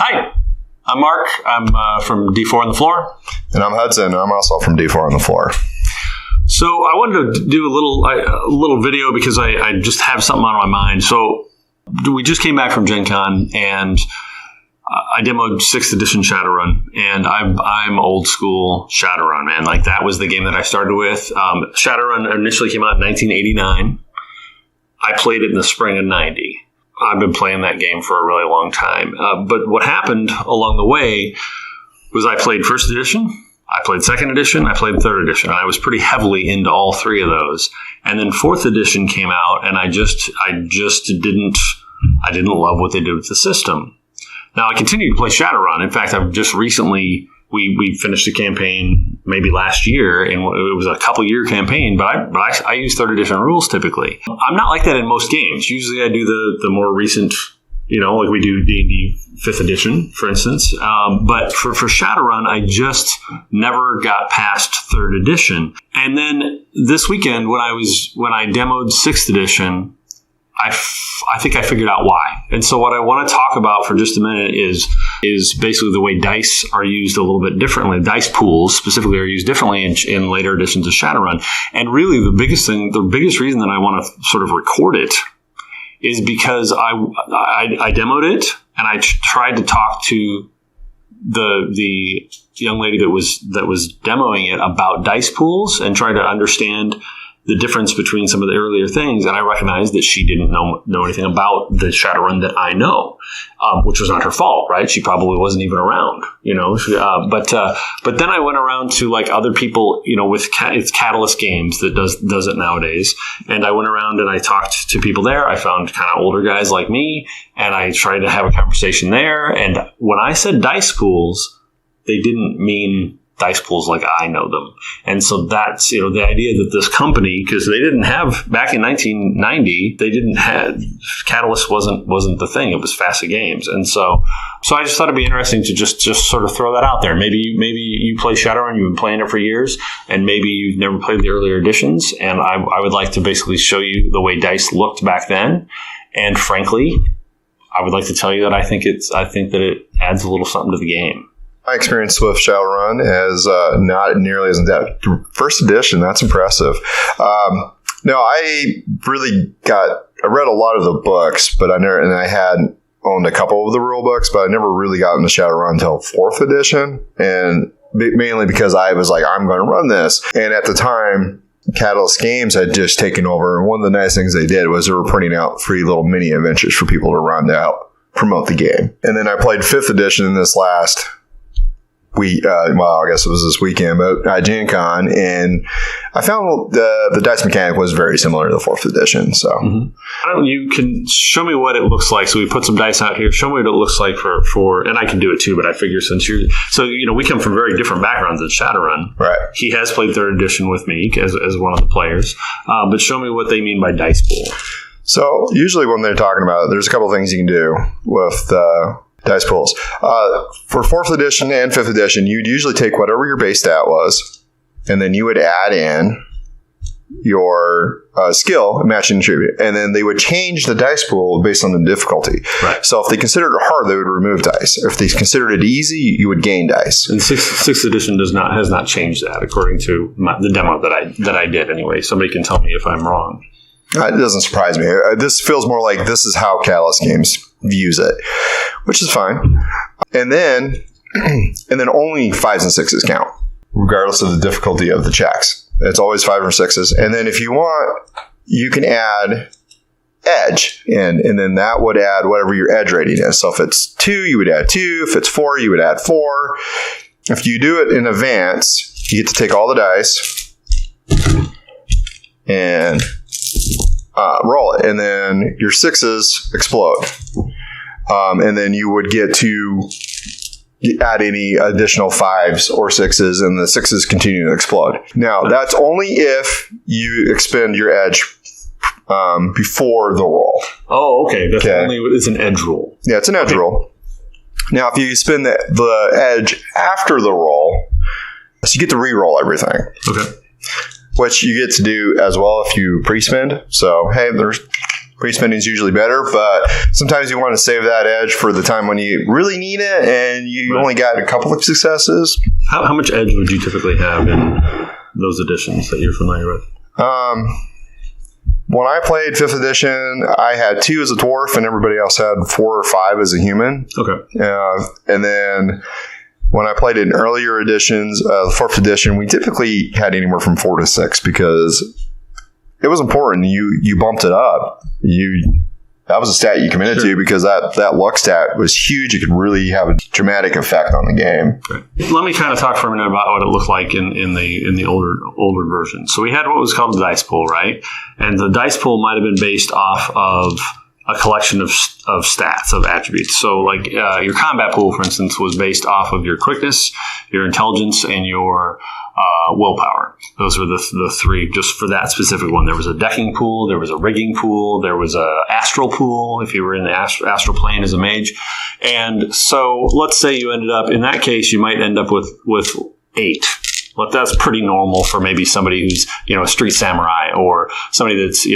Hi, I'm Mark. I'm from D4 on the Floor. And I'm Hudson. I'm also from D4 on the Floor. So I wanted to do a little video because I just have something on my mind. So we just came back from Gen Con, and I demoed 6th edition Shadowrun, and I'm old school Shadowrun, man. Like, that was the game that I started with. Shadowrun initially came out in 1989. I played it in the spring of 90. I've been playing that game for a really long time. But what happened along the way was I played 1st edition, I played 2nd edition, I played 3rd edition. I was pretty heavily into all three of those. And then 4th edition came out, and I just didn't love what they did with the system. Now, I continued to play Shadowrun. In fact, I've just recently, we finished a campaign maybe last year, and it was a couple-year campaign, but I use 3rd edition rules typically. I'm not like that in most games. Usually I do the more recent, like we do D&D 5th edition, for instance. But for Shadowrun, I just never got past 3rd edition. And then this weekend, when I demoed 6th edition, I think I figured out why. And so what I want to talk about for just a minute is basically the way dice are used a little bit differently. Dice pools specifically are used differently in later editions of Shadowrun. And really the biggest reason that I want to sort of record it is because I demoed it, and I tried to talk to the young lady that was demoing it about dice pools and try to understand the difference between some of the earlier things, and I recognized that she didn't know anything about the Shadowrun that I know, which was not her fault, right? She probably wasn't even around, But then I went around to like other people, with it's Catalyst Games that does it nowadays, and I went around and I talked to people there. I found kind of older guys like me, and I tried to have a conversation there. And when I said dice pools, they didn't mean dice pools like I know them. And so that's, the idea that this company, because they didn't have, back in 1990, Catalyst wasn't the thing. It was Facet Games. And so I just thought it'd be interesting to just sort of throw that out there. Maybe you play Shadowrun, you've been playing it for years, and maybe you've never played the earlier editions. And I would like to basically show you the way dice looked back then. And frankly, I would like to tell you that I think that it adds a little something to the game. My experience with Shadowrun is not nearly as in-depth. 1st edition, that's impressive. No, I read a lot of the books, but I had owned a couple of the rule books, but I never really got into Shadowrun until 4th edition, and mainly because I was like, I'm going to run this. And at the time, Catalyst Games had just taken over, and one of the nice things they did was they were printing out free little mini adventures for people to run to help promote the game. And then I played 5th edition in this last I guess it was this weekend, but at Gen Con, and I found the dice mechanic was very similar to the 4th edition. So You can show me what it looks like. So we put some dice out here. Show me what it looks like for and I can do it too, but I figure since we come from very different backgrounds at Shadowrun. Right. He has played 3rd edition with me as one of the players, but show me what they mean by dice pool. So usually when they're talking about it, there's a couple of things you can do with dice pools. For 4th edition and 5th edition, you'd usually take whatever your base stat was, and then you would add in your skill, matching and tribute, and then they would change the dice pool based on the difficulty. Right. So if they considered it hard, they would remove dice. If they considered it easy, you would gain dice. And 6th edition has not changed that, according to the demo that I did anyway. Somebody can tell me if I'm wrong. It doesn't surprise me. This feels more like this is how Catalyst Games views it, which is fine. And then only 5s and 6s count, regardless of the difficulty of the checks. It's always 5 or 6s. And then if you want, you can add edge in, and then that would add whatever your edge rating is. So if it's 2, you would add 2. If it's 4, you would add 4. If you do it in advance, you get to take all the dice and roll it, and then your 6s explode. And then you would get to add any additional 5s or 6s, and the 6s continue to explode. Now, that's only if you expend your edge before the roll. Oh, okay. It's an edge roll. Yeah, it's an edge roll. Now, if you spend the edge after the roll, so you get to re-roll everything. Okay. Which you get to do as well if you pre-spend. So, hey, there's Pre-spending is usually better, but sometimes you want to save that edge for the time when you really need it and you only got a couple of successes. How much edge would you typically have in those editions that you're familiar with? When I played 5th edition, I had 2 as a dwarf and everybody else had 4 or 5 as a human. Okay. And then when I played in earlier editions, 4th edition, we typically had anywhere from 4 to 6 because it was important. You bumped it up. That was a stat you committed to because that luck stat was huge. It could really have a dramatic effect on the game. Right. Let me kind of talk for a minute about what it looked like in the older version. So we had what was called the dice pool, right? And the dice pool might have been based off of a collection of stats, of attributes. So like your combat pool, for instance, was based off of your quickness, your intelligence, and your willpower. Those were the 3 just for that specific one. There was a decking pool, there was a rigging pool, there was a astral pool if you were in the astral plane as a mage. And so let's say you ended up, in that case, you might end up with 8. But that's pretty normal for maybe somebody who's, a street samurai or somebody that's,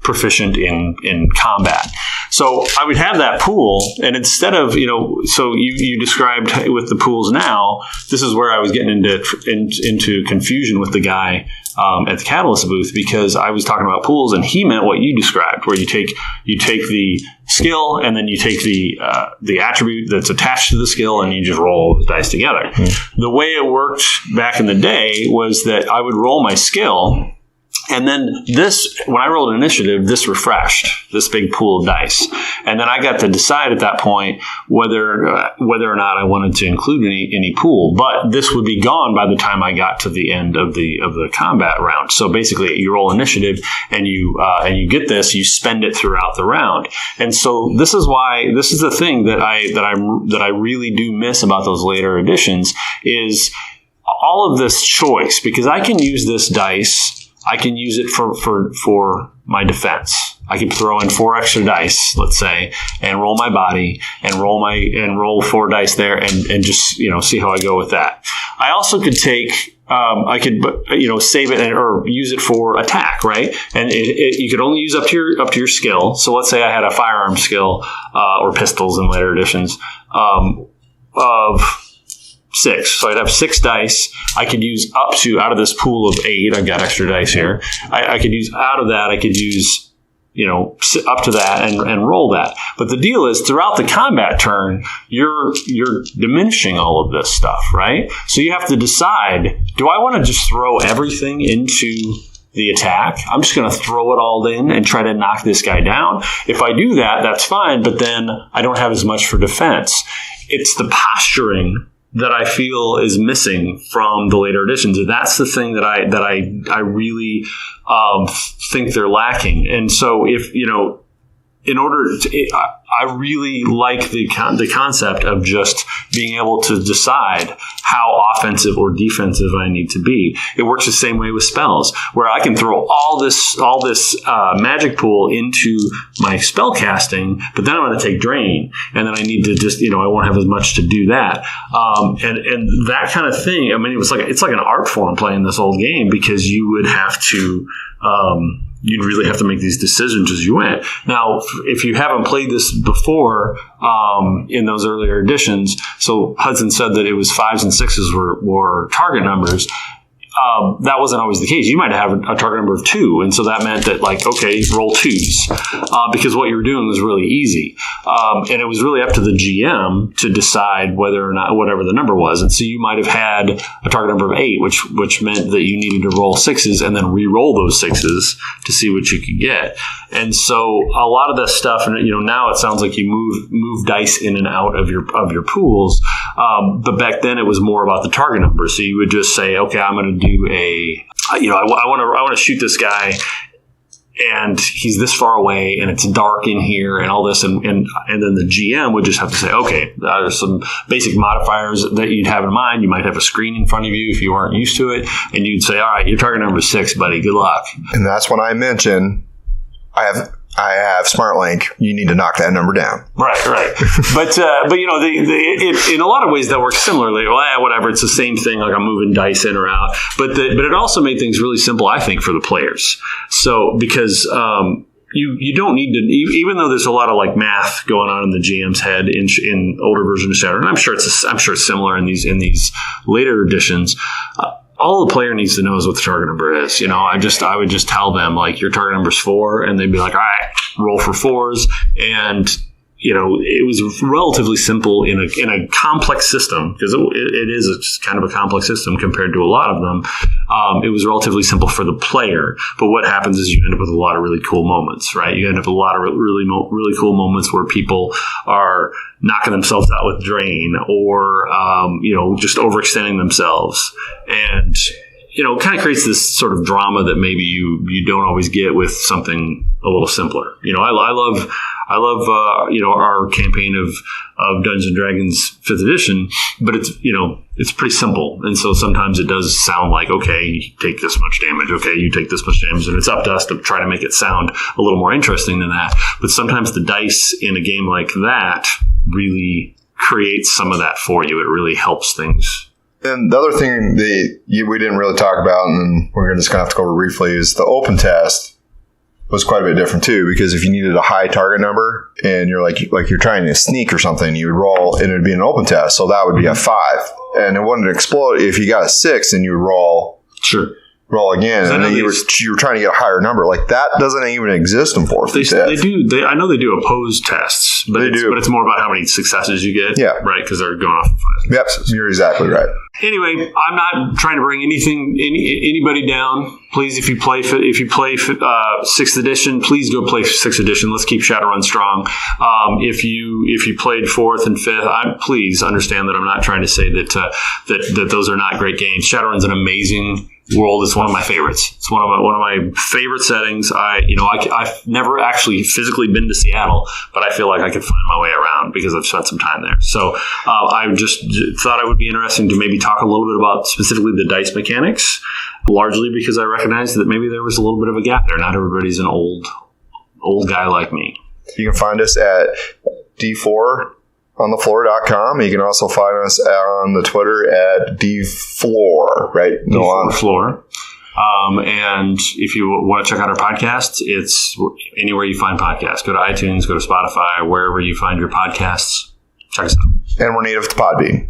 proficient in combat. So I would have that pool, and instead of, so you described with the pools now, this is where I was getting into confusion with the guy at the Catalyst booth, because I was talking about pools and he meant what you described, where you take the skill and then you take the attribute that's attached to the skill and you just roll the dice together. The way it worked back in the day was that I would roll my skill, and then when I rolled an initiative, this refreshed this big pool of dice. And then I got to decide at that point whether or not I wanted to include any pool. But this would be gone by the time I got to the end of the combat round. So basically, you roll initiative and you get this, you spend it throughout the round. And so this is the thing that I really do miss about those later editions is all of this choice, because I can use this dice. I can use it for my defense. I can throw in 4 extra dice, let's say, and roll my body and roll 4 dice there and just see how I go with that. I also could take save it or use it for attack, right? And you could only use up to your skill. So let's say I had a firearm skill or pistols in later editions of 6. So I'd have 6 dice. I could use out of this pool of 8. I've got extra dice here. I could use out of that. I could use, up to that and roll that. But the deal is, throughout the combat turn, you're diminishing all of this stuff, right? So you have to decide: do I want to just throw everything into the attack? I'm just going to throw it all in and try to knock this guy down. If I do that, that's fine. But then I don't have as much for defense. It's the posturing that I feel is missing from the later editions. And that's the thing that I really think they're lacking. And so if, in order to, I really like the concept of just being able to decide how offensive or defensive I need to be. It works the same way with spells, where I can throw all this magic pool into my spell casting, but then I'm going to take drain, and then I need to just I won't have as much to do that, and that kind of thing. I mean, it's like an art form playing this old game, because you would have to. You'd really have to make these decisions as you went. Now, if you haven't played this before in those earlier editions, so Hudson said that it was 5s and 6s were target numbers. That wasn't always the case. You might have a target number of 2, and so that meant that, okay, roll 2s, because what you were doing was really easy, and it was really up to the GM to decide whether or not whatever the number was. And so you might have had a target number of 8, which meant that you needed to roll 6s and then re-roll those 6s to see what you could get. And so a lot of this stuff, and now it sounds like you move dice in and out of your pools, but back then it was more about the target number. So you would just say, okay, I'm going to do I want to shoot this guy, and he's this far away, and it's dark in here, and all this, and then the GM would just have to say, okay, there's some basic modifiers that you'd have in mind. You might have a screen in front of you if you aren't used to it, and you'd say, all right, your target number is 6, buddy. Good luck. And that's when I mention I have Smart Link. You need to knock that number down. Right. But in a lot of ways that works similarly. Well, whatever, it's the same thing. Like I'm moving dice in or out. But it also made things really simple, I think, for the players. So because you don't need to, even though there's a lot of like math going on in the GM's head in older versions of Shadowrun. I'm sure it's similar in these later editions. All the player needs to know is what the target number is. I would just tell them like your target number is 4, and they'd be like, all right, roll for 4s, and it was relatively simple in a complex system, because it is kind of a complex system compared to a lot of them. It was relatively simple for the player, but what happens is you end up with a lot of really cool moments, right? You end up with a lot of really cool moments where people are knocking themselves out with drain, or just overextending themselves, and it kind of creates this sort of drama that maybe you don't always get with something a little simpler. I love our campaign of Dungeons and Dragons 5th edition, but it's pretty simple, and so sometimes it does sound like, okay, you take this much damage, okay, you take this much damage, and it's up to us to try to make it sound a little more interesting than that. But sometimes the dice in a game like that really creates some of that for you. It really helps things. And the other thing we didn't really talk about, and we're just going to have to go over briefly, is the open test was quite a bit different too, because if you needed a high target number and you're like you're trying to sneak or something, you would roll and it would be an open test. So that would be a 5, and it wouldn't explode. If you got a 6, then you would roll. Sure. Roll again, and then you were trying to get a higher number. Like that doesn't even exist in 4th. They do. I know they do opposed tests, but it's more about how many successes you get. Yeah, right, because they're going off of 5 successes. Yep, you're exactly right. Anyway, I'm not trying to bring anybody down. Please, if you play 6th edition, please go play 6th edition. Let's keep Shadowrun strong. If you played 4th and 5th, please understand that I'm not trying to say that those are not great games. Shadowrun's an amazing world. Is one of my favorites. It's one of my favorite settings. I've never actually physically been to Seattle, but I feel like I could find my way around because I've spent some time there. So I just thought it would be interesting to maybe talk a little bit about specifically the dice mechanics, largely because I recognized that maybe there was a little bit of a gap there. Not everybody's an old guy like me. You can find us at d4onthefloor.com. You can also find us on the Twitter at dfloor, right? D4Floor. And if you want to check out our podcast, it's anywhere you find podcasts. Go to iTunes, go to Spotify, wherever you find your podcasts. Check us out. And we're native to Podbean.